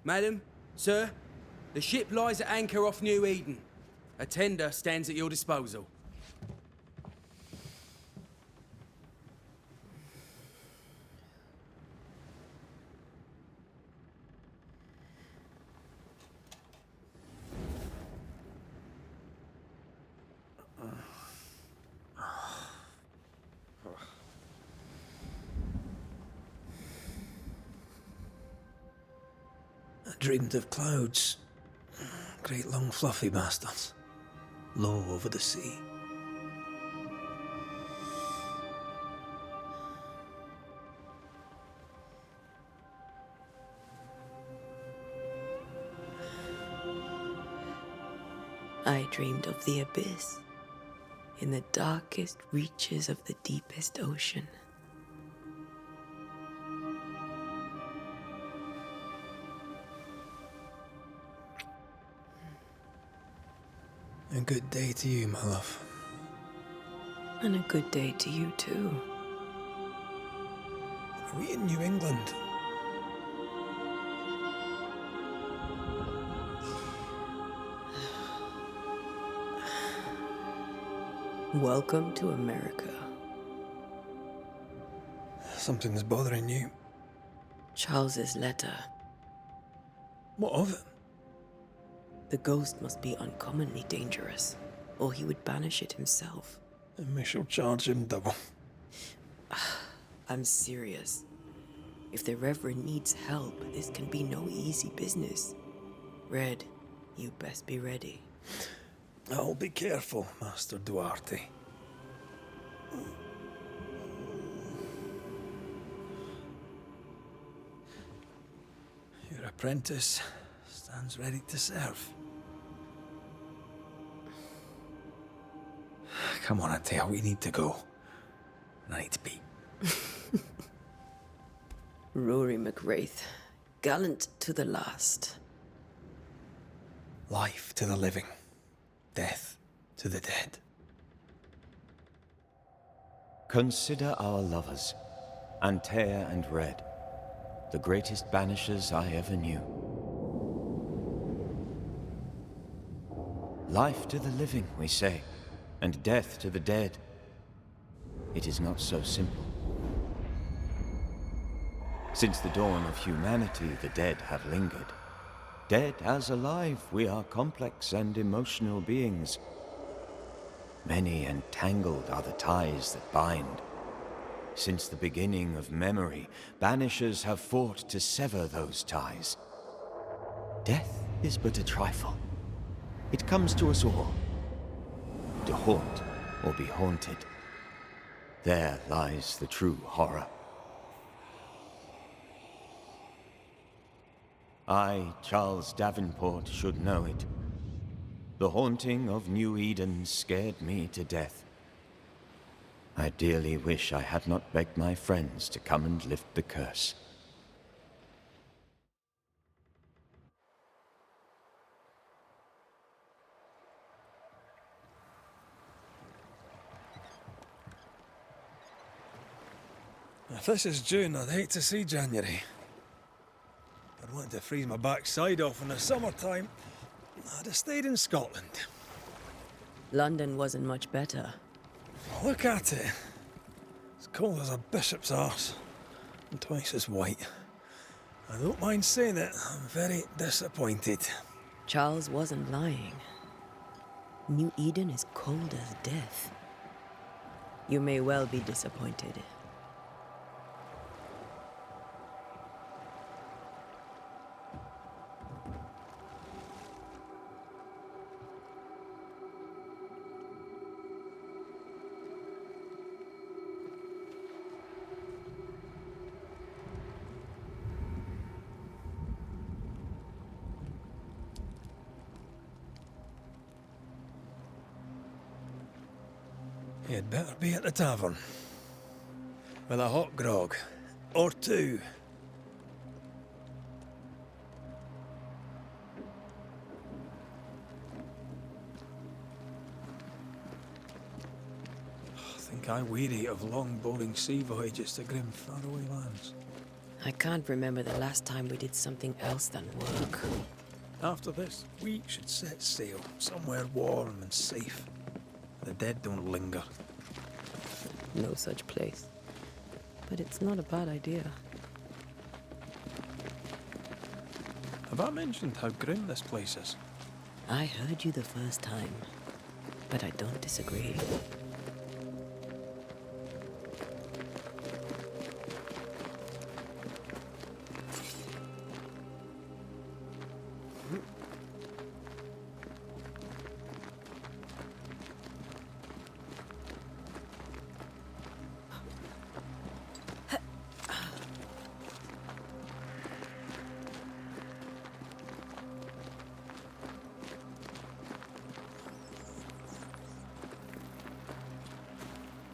Madam, sir, the ship lies at anchor off New Eden. A tender stands at your disposal. I dreamed of clouds. Great long fluffy bastards. Low over the sea. I dreamed of the abyss, in the darkest reaches of the deepest ocean. A good day to you, my love. And a good day to you too. Are we in New England? Welcome to America. Something's bothering you. Charles's letter. What of it? The ghost must be uncommonly dangerous, or he would banish it himself. And we shall charge him double. I'm serious. If the Reverend needs help, this can be no easy business. Red, you best be ready. I'll be careful, Master Duarte. Your apprentice stands ready to serve. Come on, Antea, we need to go. I need to be. Rory McWraith, gallant to the last. Life to the living, death to the dead. Consider our lovers, Antea and Red, the greatest banishers I ever knew. Life to the living, we say, and death to the dead. It is not so simple. Since the dawn of humanity, the dead have lingered. Dead as alive, we are complex and emotional beings. Many and tangled are the ties that bind. Since the beginning of memory, banishers have fought to sever those ties. Death is but a trifle. It comes to us all. To haunt or be haunted. There lies the true horror. I, Charles Davenport, should know it. The haunting of New Eden scared me to death. I dearly wish I had not begged my friends to come and lift the curse. If this is June, I'd hate to see January. I'd want to freeze my backside off in the summertime. I'd have stayed in Scotland. London wasn't much better. Look at it. As cold as a bishop's arse. And twice as white. I don't mind saying it, I'm very disappointed. Charles wasn't lying. New Eden is cold as death. You may well be disappointed. You'd better be at the tavern. With a hot grog. Or two. I think I weary of long, boring sea voyages to grim, faraway lands. I can't remember the last time we did something else than work. After this, we should set sail somewhere warm and safe. The dead don't linger. No such place. But it's not a bad idea. Have I mentioned how grim this place is? I heard you the first time, but I don't disagree.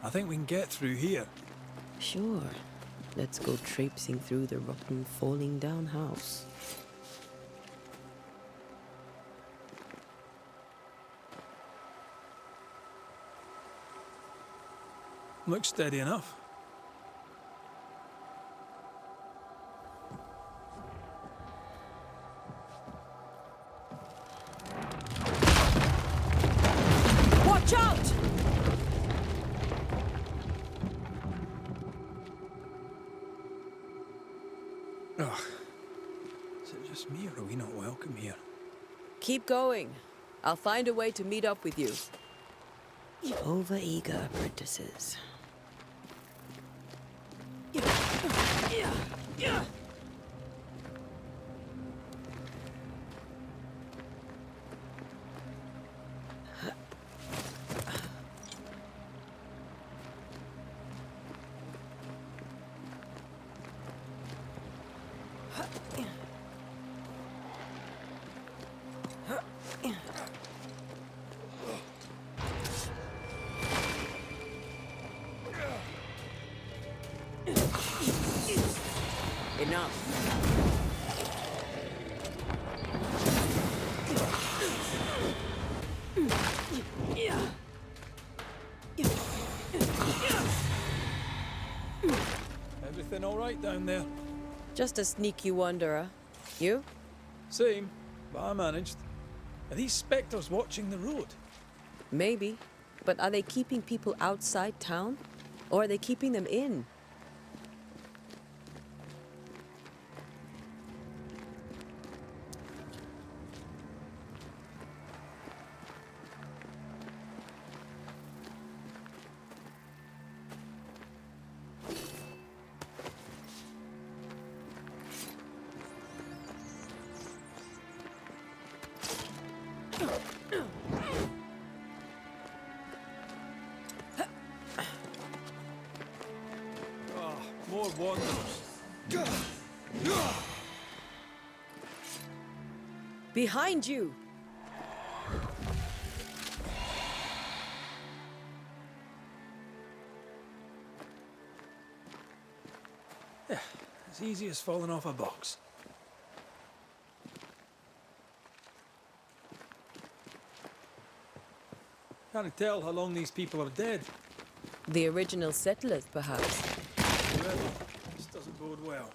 I think we can get through here. Sure. Let's go traipsing through the rotten, falling down house. Looks steady enough. Watch out! Ugh. Is it just me, or are we not welcome here? Keep going. I'll find a way to meet up with you. Over-eager apprentices. Enough. Everything all right down there? Just a sneaky wanderer. You? Same, but I managed. Are these specters watching the road? Maybe. But are they keeping people outside town? Or are they keeping them in? More wanderers. Behind you! Yeah, as easy as falling off a box. Can't tell how long these people are dead. The original settlers, perhaps. Really, this doesn't bode well.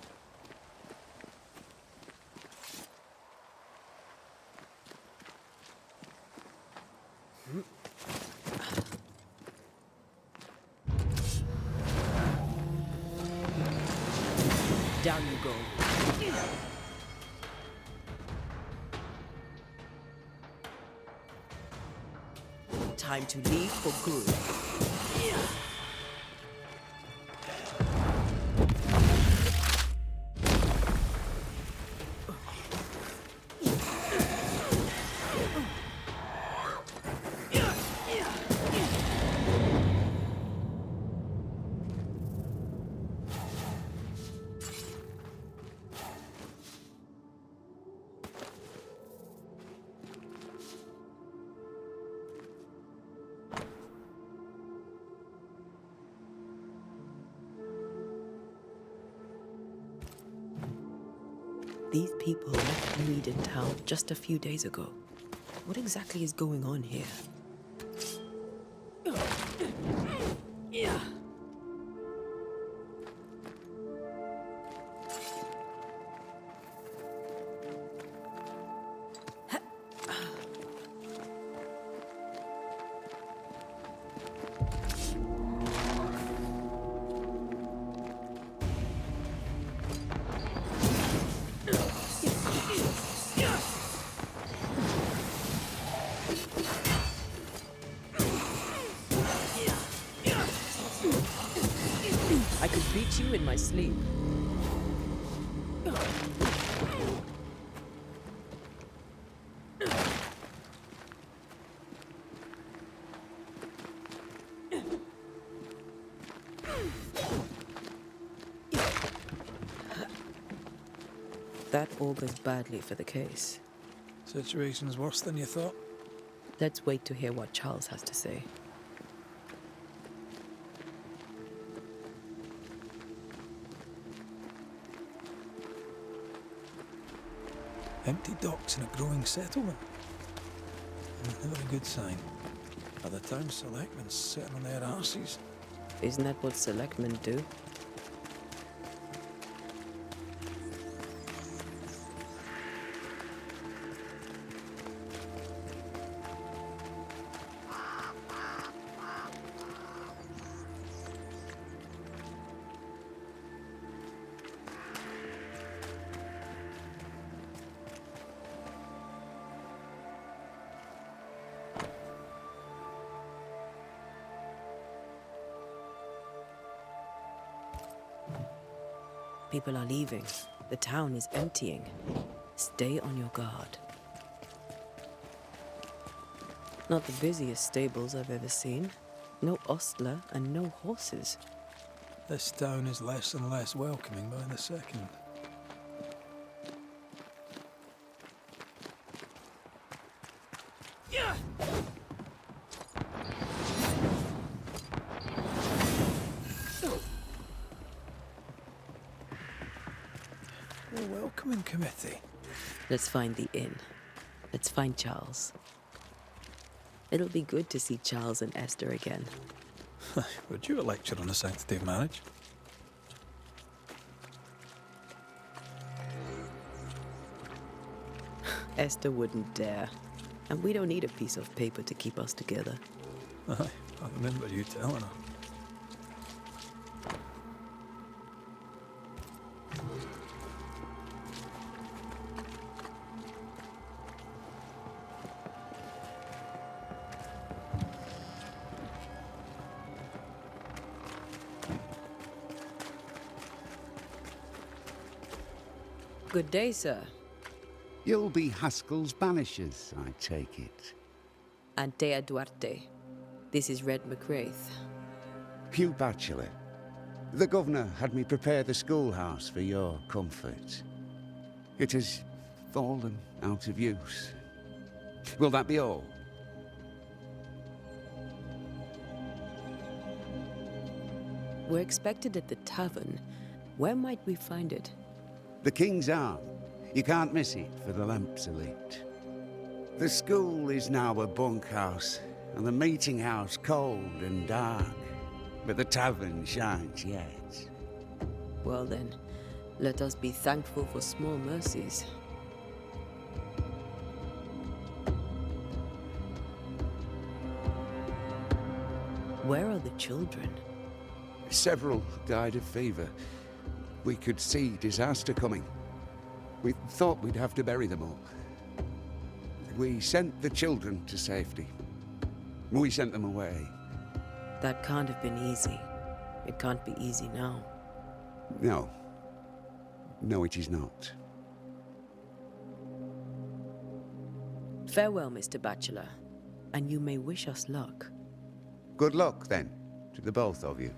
Down you go. Time to leave for good. These people left Reed in town just a few days ago. What exactly is going on here? my sleep. That augurs badly for the case. Situation's worse than you thought. Let's wait to hear what Charles has to say. Empty docks in a growing settlement. Never a good sign. Are the town selectmen sitting on their arses? Isn't that what selectmen do? People are leaving. The town is emptying. Stay on your guard. Not the busiest stables I've ever seen. No ostler and no horses. This town is less and less welcoming by the second. A welcoming committee. Let's find the inn. Let's find Charles. It'll be good to see Charles and Esther again. Would you a lecture on the sanctity of marriage? Esther wouldn't dare. And we don't need a piece of paper to keep us together. Aye, I remember you telling her. Good day, sir. You'll be Haskell's Banishers, I take it. Antea Duarte. This is Red McRaith. Hugh Bachelor. The governor had me prepare the schoolhouse for your comfort. It has fallen out of use. Will that be all? We're expected at the tavern. Where might we find it? The King's Arm. You can't miss it for the lamps are lit. The school is now a bunkhouse, and the meeting house cold and dark. But the tavern shines yet. Well then, let us be thankful for small mercies. Where are the children? Several died of fever. We could see disaster coming. We thought we'd have to bury them all. We sent the children to safety. We sent them away. That can't have been easy. It can't be easy now. No. No, it is not. Farewell, Mr. Bachelor. And you may wish us luck. Good luck, then, to the both of you.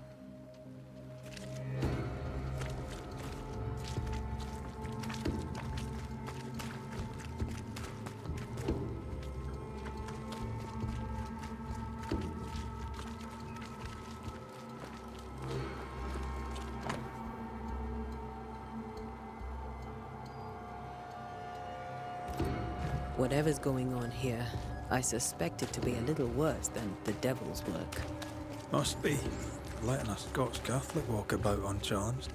Whatever's going on here, I suspect it to be a little worse than the devil's work. Must be. Letting a Scots Catholic walk about unchallenged.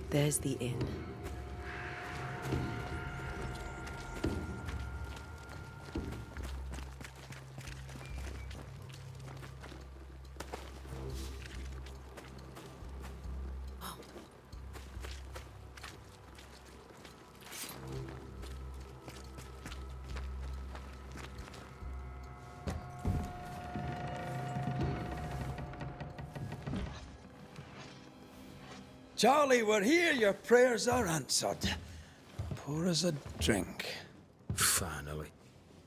There's the inn. Charlie, we're here. Your prayers are answered. Pour us a drink. Finally.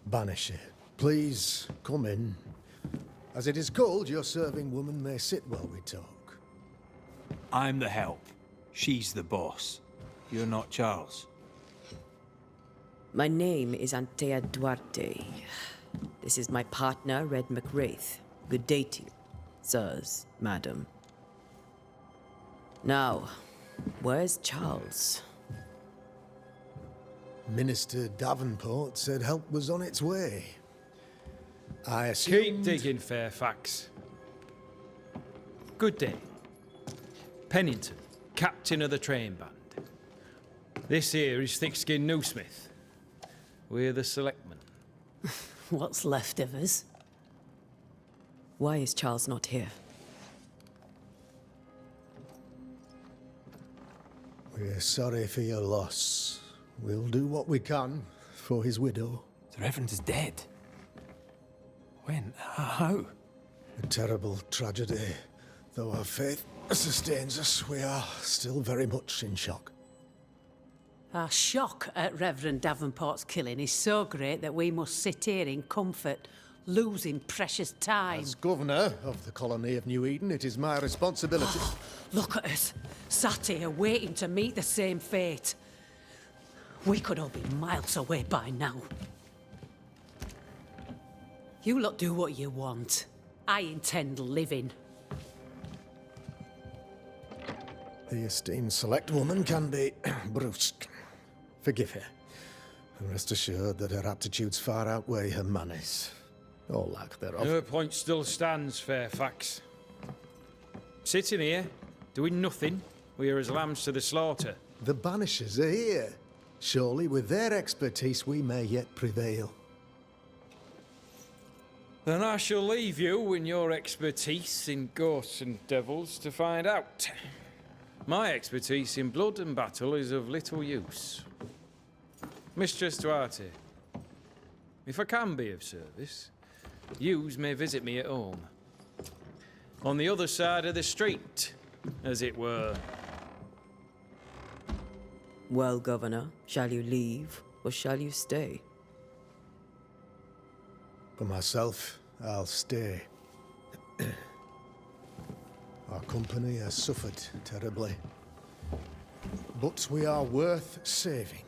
Banisher, please come in. As it is cold, your serving woman may sit while we talk. I'm the help. She's the boss. You're not Charles. My name is Antea Duarte. This is my partner, Red Raith. Good day to you, sirs, madam. Now, where's Charles? Minister Davenport said help was on its way. I Keep assumed... digging, Fairfax. Good day. Pennington, captain of the train band. This here is Thick-Skinned Newsmith. We're the selectmen. What's left of us? Why is Charles not here? We're sorry for your loss. We'll do what we can for his widow. The Reverend is dead. When? How? A terrible tragedy. Though our faith sustains us, we are still very much in shock. Our shock at Reverend Davenport's killing is so great that we must sit here in comfort, losing precious time. As governor of the colony of New Eden, it is my responsibility... Look at us, sat here waiting to meet the same fate. We could all be miles away by now. You lot do what you want. I intend living. The esteemed select woman can be brusque. Forgive her. And rest assured that her aptitudes far outweigh her manners. Or lack thereof. Her point still stands, Fairfax. Sitting here, doing nothing, we are as lambs to the slaughter. The Banishers are here. Surely with their expertise we may yet prevail. Then I shall leave you in your expertise in ghosts and devils to find out. My expertise in blood and battle is of little use. Mistress Duarte, if I can be of service, yous may visit me at home. On the other side of the street, as it were. Well, Governor, shall you leave or shall you stay? For myself, I'll stay. Our company has suffered terribly. But we are worth saving.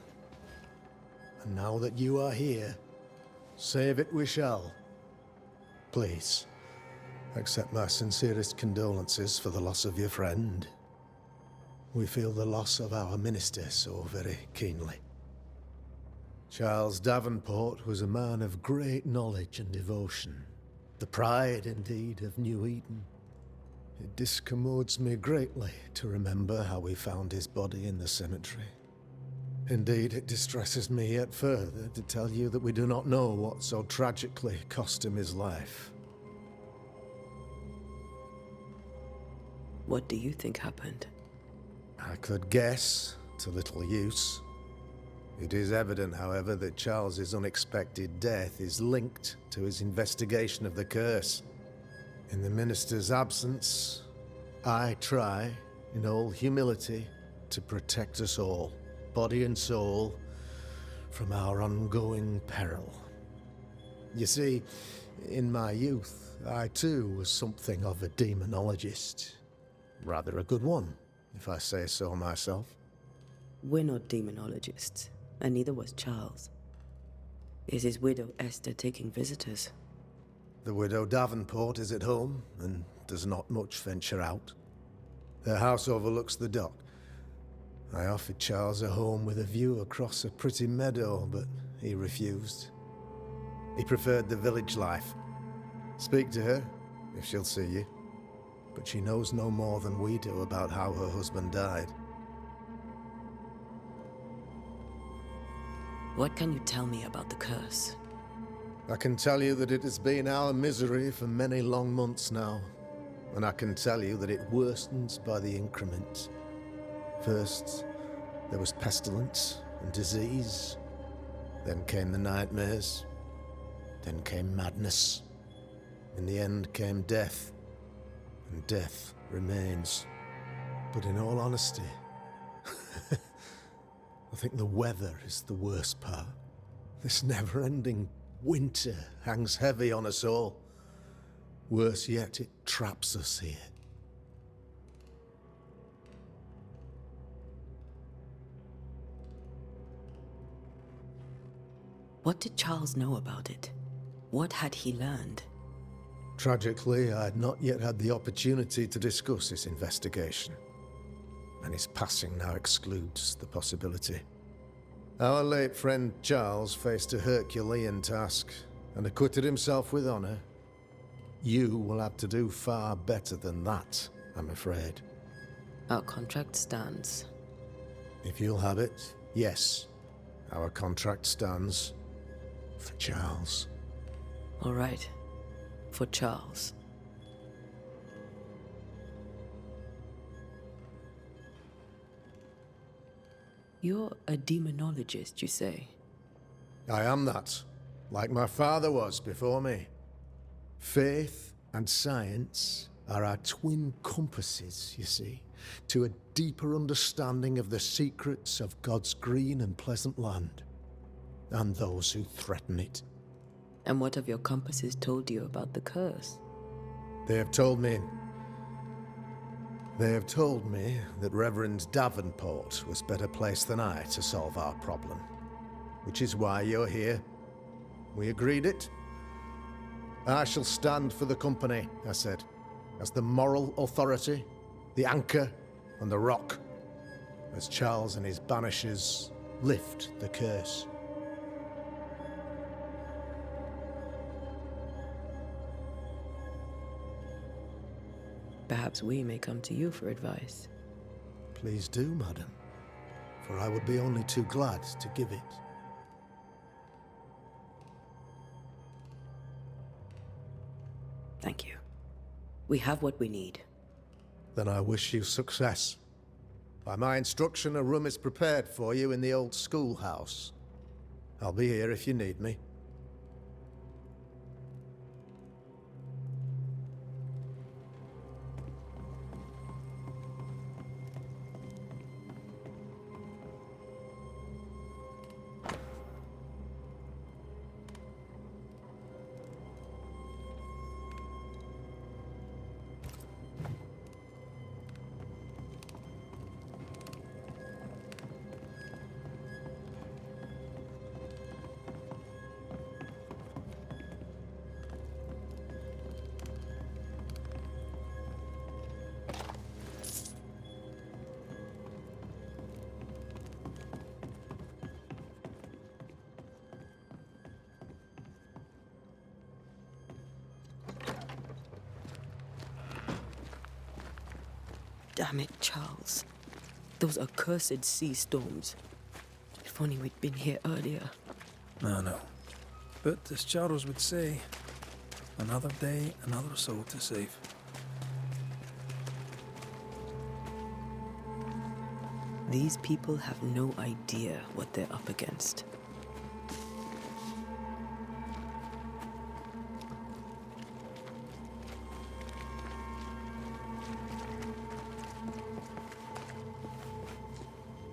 And now that you are here, save it we shall. Please, accept my sincerest condolences for the loss of your friend. We feel the loss of our minister so very keenly. Charles Davenport was a man of great knowledge and devotion. The pride, indeed, of New Eden. It discommodes me greatly to remember how we found his body in the cemetery. Indeed, it distresses me yet further to tell you that we do not know what so tragically cost him his life. What do you think happened? I could guess, to little use. It is evident, however, that Charles's unexpected death is linked to his investigation of the curse. In the minister's absence, I try, in all humility, to protect us all, body and soul, from our ongoing peril. You see, in my youth, I too was something of a demonologist. Rather a good one, if I say so myself. We're not demonologists, and neither was Charles. Is his widow Esther taking visitors? The widow Davenport is at home, and does not much venture out. Their house overlooks the dock. I offered Charles a home with a view across a pretty meadow, but he refused. He preferred the village life. Speak to her, if she'll see you. But she knows no more than we do about how her husband died. What can you tell me about the curse? I can tell you that it has been our misery for many long months now. And I can tell you that it worsens by the increment. First, there was pestilence and disease. Then came the nightmares. Then came madness. In the end came death. And death remains. But in all honesty, I think the weather is the worst part. This never-ending winter hangs heavy on us all. Worse yet, it traps us here. What did Charles know about it? What had he learned? Tragically, I had not yet had the opportunity to discuss this investigation, and his passing now excludes the possibility. Our late friend Charles faced a Herculean task and acquitted himself with honor. You will have to do far better than that, I'm afraid. Our contract stands. If you'll have it, yes, our contract stands for Charles. All right. For Charles. You're a demonologist, you say? I am that, like my father was before me. Faith and science are our twin compasses, you see, to a deeper understanding of the secrets of God's green and pleasant land, and those who threaten it. And what have your compasses told you about the curse? They have told me that Reverend Davenport was better placed than I to solve our problem. Which is why you're here. We agreed it. I shall stand for the company, I said, as the moral authority, the anchor, and the rock, as Charles and his Banishers lift the curse. Perhaps we may come to you for advice. Please do, madam, for I would be only too glad to give it. Thank you. We have what we need. Then I wish you success. By my instruction, a room is prepared for you in the old schoolhouse. I'll be here if you need me. Damn it, Charles. Those accursed sea storms. If only we'd been here earlier. No. But as Charles would say, another day, another soul to save. These people have no idea what they're up against.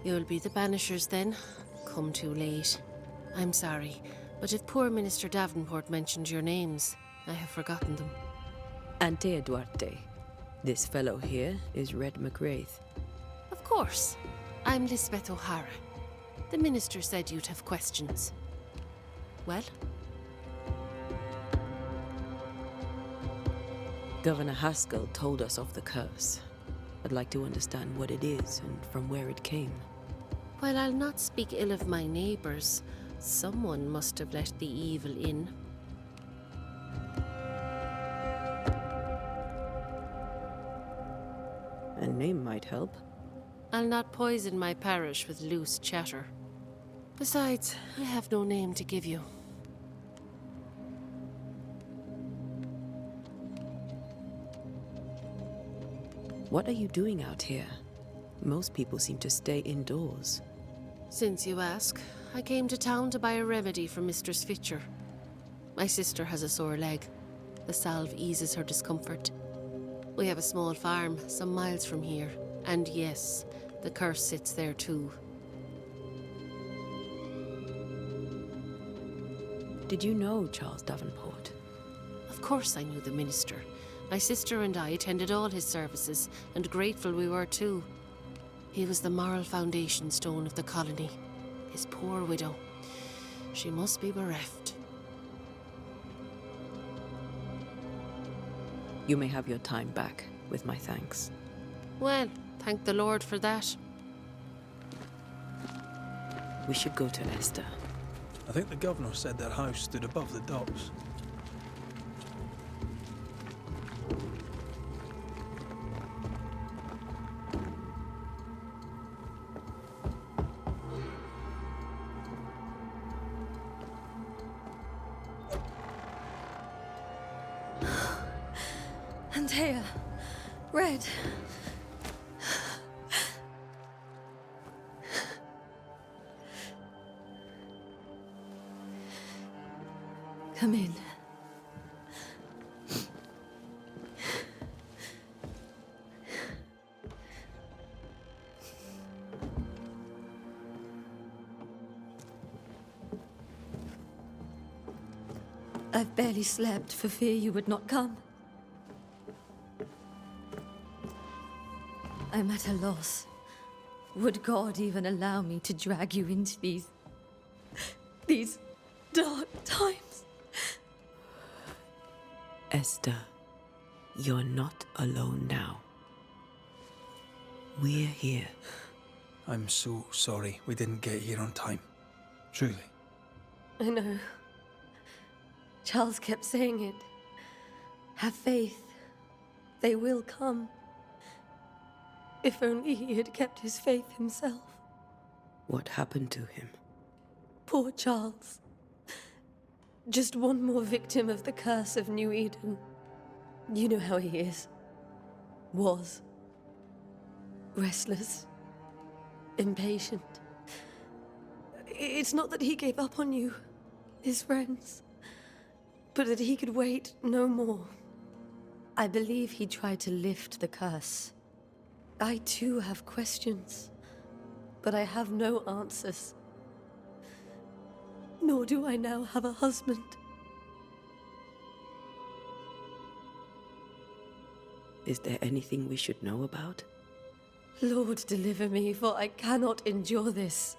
You'll be the Banishers then. Come too late. I'm sorry, but if poor Minister Davenport mentioned your names, I have forgotten them. Antea Duarte. This fellow here is Red McRaith. Of course. I'm Lisbeth O'Hara. The Minister said you'd have questions. Well? Governor Haskell told us of the curse. I'd like to understand what it is and from where it came. While I'll not speak ill of my neighbours, someone must have let the evil in. A name might help. I'll not poison my parish with loose chatter. Besides, I have no name to give you. What are you doing out here? Most people seem to stay indoors. Since you ask, I came to town to buy a remedy for Mistress Fitcher. My sister has a sore leg. The salve eases her discomfort. We have a small farm some miles from here, And yes, the curse sits there too. Did you know Charles Davenport? Of course I knew the minister. My sister and I attended all his services, and grateful we were too. He was the moral foundation stone of the colony. His poor widow. She must be bereft. You may have your time back, with my thanks. Well, thank the Lord for that. We should go to Esther. I think the governor said their house stood above the docks. Antea, Red. Come in. I've barely slept for fear you would not come. I'm at a loss. Would God even allow me to drag you into these dark times? Esther, you're not alone now. We're here. I'm so sorry we didn't get here on time. Truly. I know. Charles kept saying it. Have faith. They will come. If only he had kept his faith himself. What happened to him? Poor Charles. Just one more victim of the curse of New Eden. You know how he is. Was. Restless. Impatient. It's not that he gave up on you, his friends, but that he could wait no more. I believe he tried to lift the curse. I too have questions, but I have no answers. Nor do I now have a husband. Is there anything we should know about? Lord, deliver me, for I cannot endure this.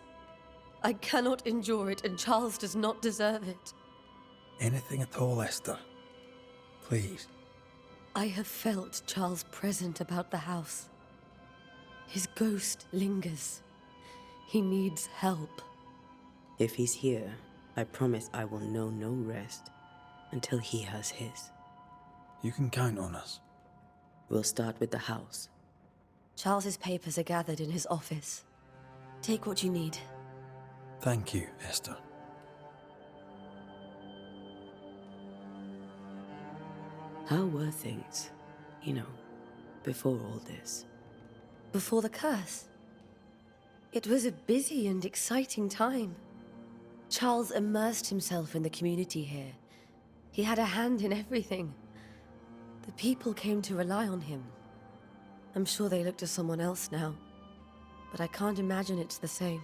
I cannot endure it, and Charles does not deserve it. Anything at all, Esther. Please. I have felt Charles present about the house. His ghost lingers. He needs help. If he's here, I promise I will know no rest until he has his. You can count on us. We'll start with the house. Charles's papers are gathered in his office. Take what you need. Thank you, Esther. How were things, before all this? Before the curse. It was a busy and exciting time. Charles immersed himself in the community here. He had a hand in everything. The people came to rely on him. I'm sure they look to someone else now, but I can't imagine it's the same.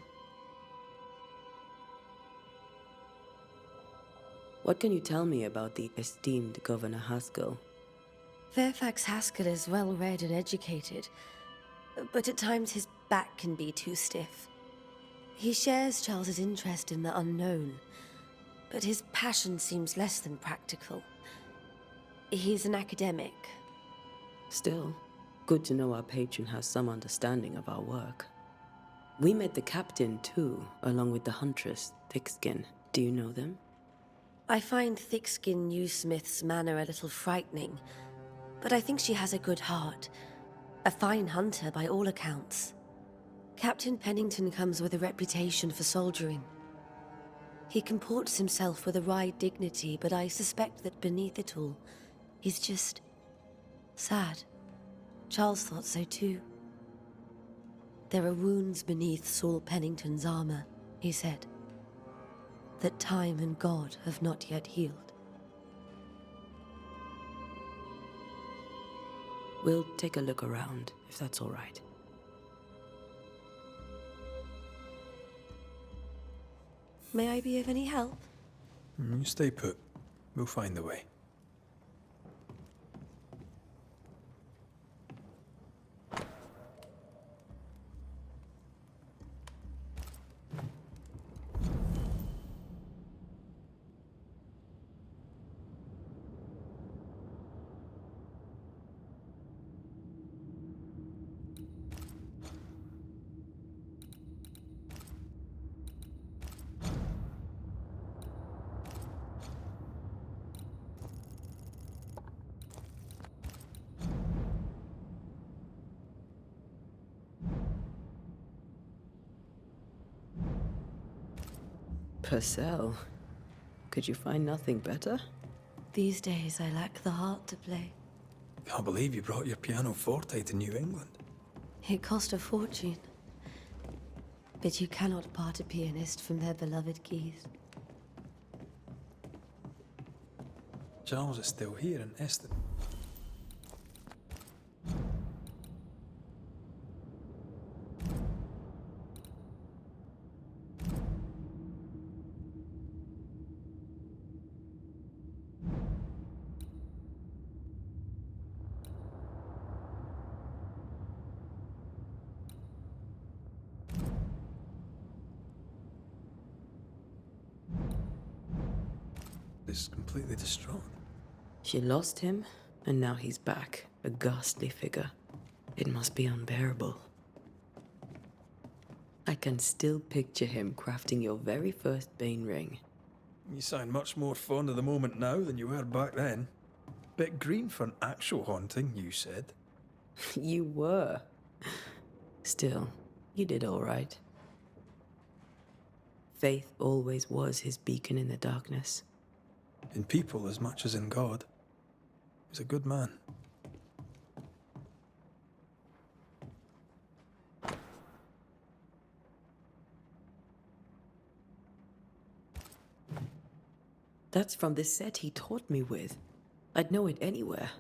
What can you tell me about the esteemed Governor Haskell? Fairfax Haskell is well-read and educated, but at times his back can be too stiff. He shares Charles's interest in the unknown, but his passion seems less than practical. He's an academic. Still, good to know our patron has some understanding of our work. We met the captain too, along with the huntress, Thickskin. Do you know them? I find Thickskin Newsmith's manner a little frightening, but I think she has a good heart. A fine hunter by all accounts. Captain Pennington comes with a reputation for soldiering. He comports himself with a wry dignity, but I suspect that beneath it all, he's just sad. Charles thought so too. There are wounds beneath Saul Pennington's armor, he said, that time and God have not yet healed. We'll take a look around, if that's all right. May I be of any help? You stay put. We'll find a way. Purcell, could you find nothing better? These days I lack the heart to play. Can't believe you brought your pianoforte to New England. It cost a fortune. But you cannot part a pianist from their beloved keys. Charles is still here in Eston. Is completely distraught. She lost him, and now he's back, a ghastly figure. It must be unbearable. I can still picture him crafting your very first Bane ring. You sound much more fond of the moment now than you were back then. Bit green for an actual haunting, you said. You were. Still, you did all right. Faith always was his beacon in the darkness. In people as much as in God. He's a good man. That's from the set he taught me with. I'd know it anywhere.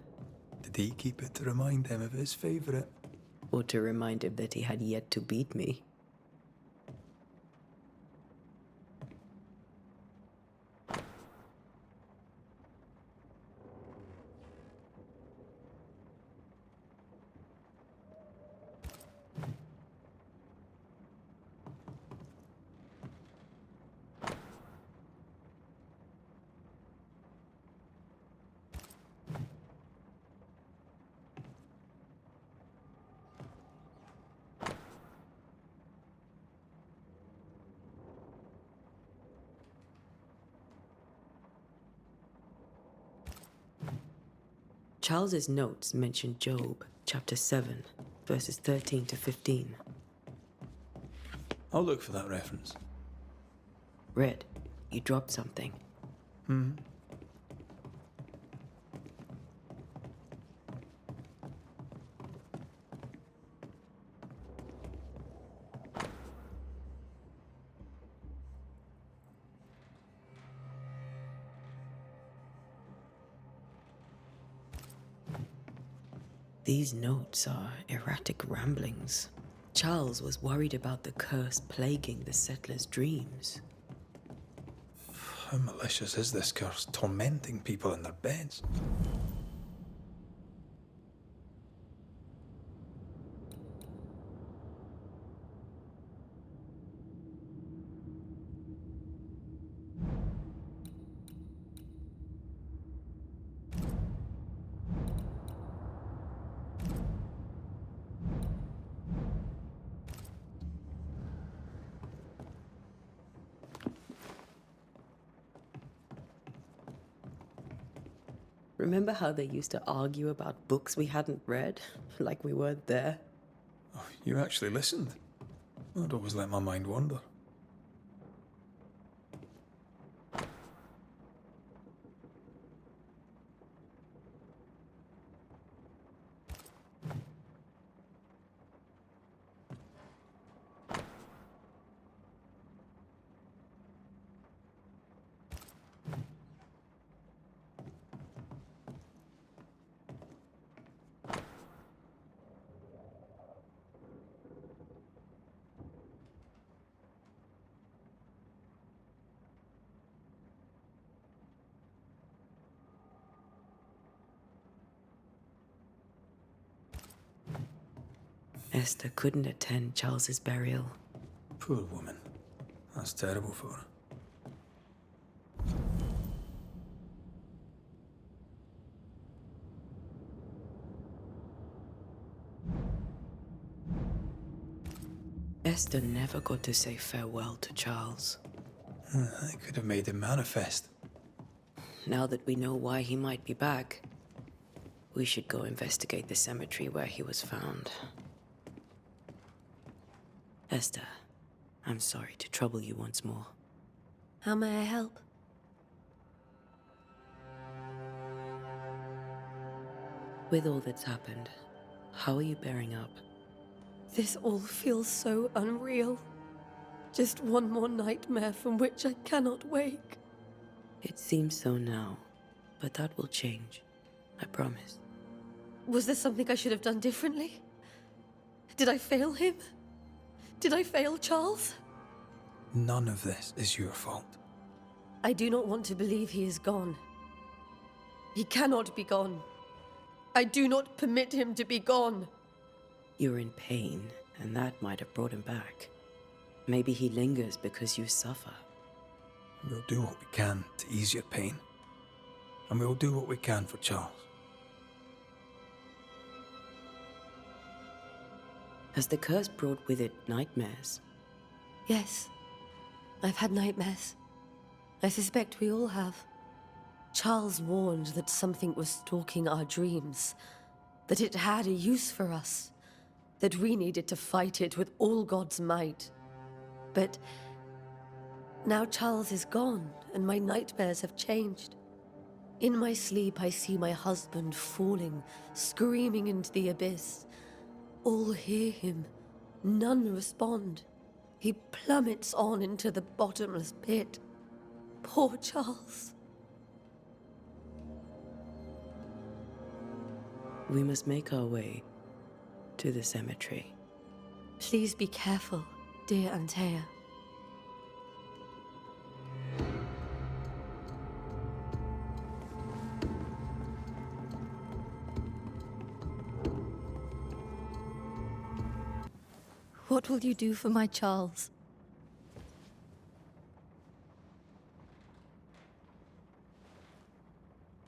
Did he keep it to remind him of his favourite? Or to remind him that he had yet to beat me. Charles's notes mention Job, chapter 7, verses 13 to 15. I'll look for that reference. Red, you dropped something. These notes are erratic ramblings. Charles was worried about the curse plaguing the settlers' dreams. How malicious is this curse, tormenting people in their beds? Remember how they used to argue about books we hadn't read? Like we weren't there? Oh, you actually listened? I'd always let my mind wander. Esther couldn't attend Charles's burial. Poor woman. That's terrible for her. Esther never got to say farewell to Charles. I could have made him manifest. Now that we know why he might be back, we should go investigate the cemetery where he was found. Esther, I'm sorry to trouble you once more. How may I help? With all that's happened, how are you bearing up? This all feels so unreal. Just one more nightmare from which I cannot wake. It seems so now, but that will change. I promise. Was there something I should have done differently? Did I fail him? Did I fail Charles? None of this is your fault. I do not want to believe he is gone. He cannot be gone. I do not permit him to be gone. You're in pain, and that might have brought him back. Maybe he lingers because you suffer. We'll do what we can to ease your pain. And we'll do what we can for Charles. Has the curse brought with it nightmares? Yes. I've had nightmares. I suspect we all have. Charles warned that something was stalking our dreams, that it had a use for us, that we needed to fight it with all God's might. But now Charles is gone, and my nightmares have changed. In my sleep, I see my husband falling, screaming into the abyss. All hear him. None respond. He plummets on into the bottomless pit. Poor Charles. We must make our way to the cemetery. Please be careful, dear Antea. What will you do for my Charles?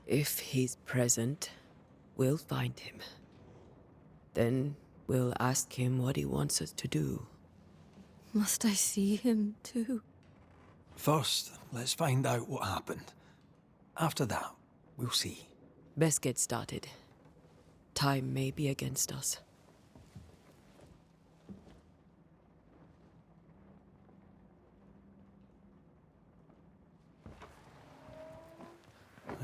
If he's present, we'll find him. Then we'll ask him what he wants us to do. Must I see him too? First, let's find out what happened. After that, we'll see. Best get started. Time may be against us.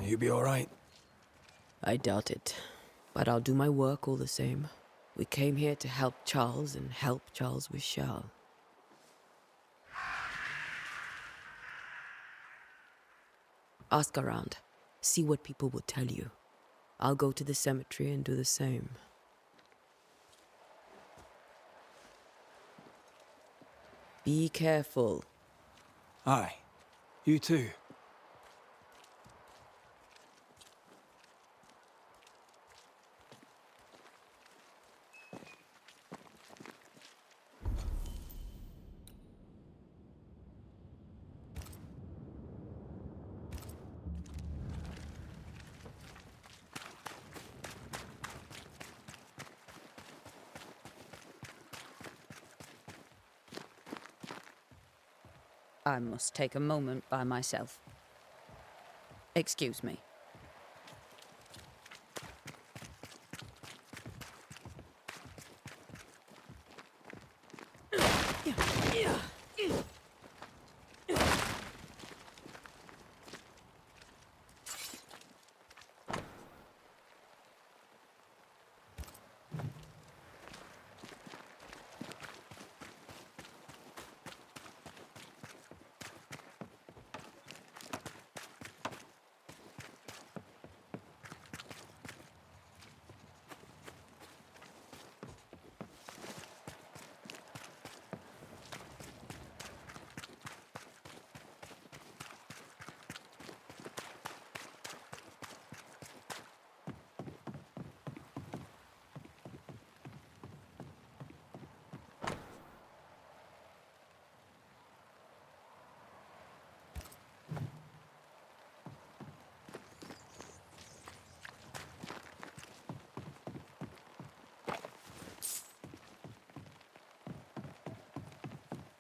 You be all right? I doubt it, but I'll do my work all the same. We came here to help Charles, and help Charles we shall. Ask around. See what people will tell you. I'll go to the cemetery and do the same. Be careful. Aye. You too. I must take a moment by myself. Excuse me.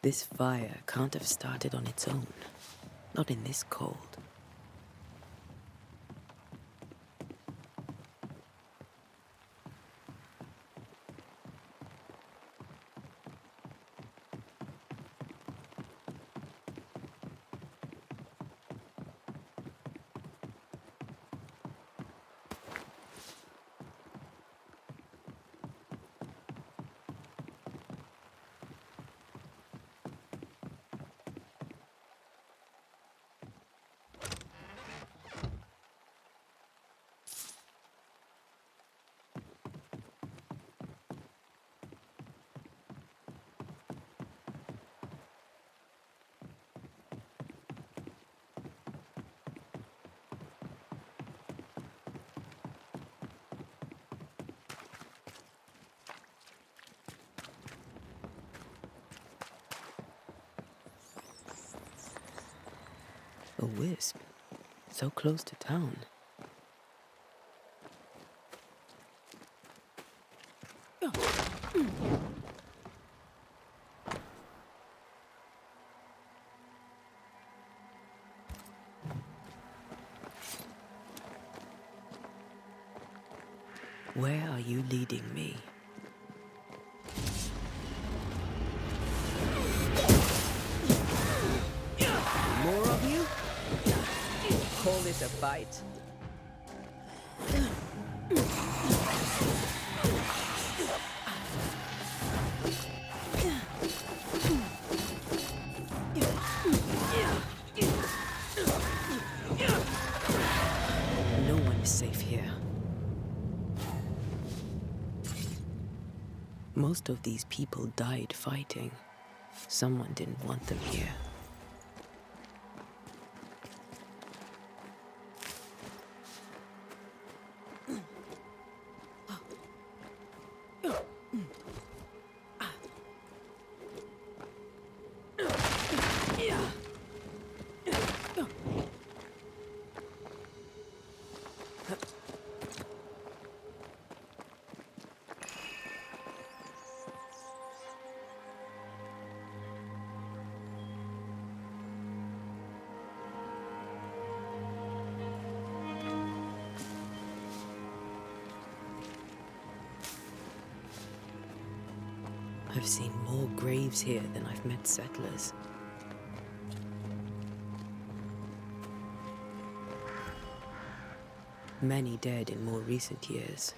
This fire can't have started on its own. Not in this cold. A wisp, so close to town. Where are you leading me? More of you? Call this a fight? No one is safe here. Most of these people died fighting. Someone didn't want them here. I've seen more graves here than I've met settlers. Many dead in more recent years.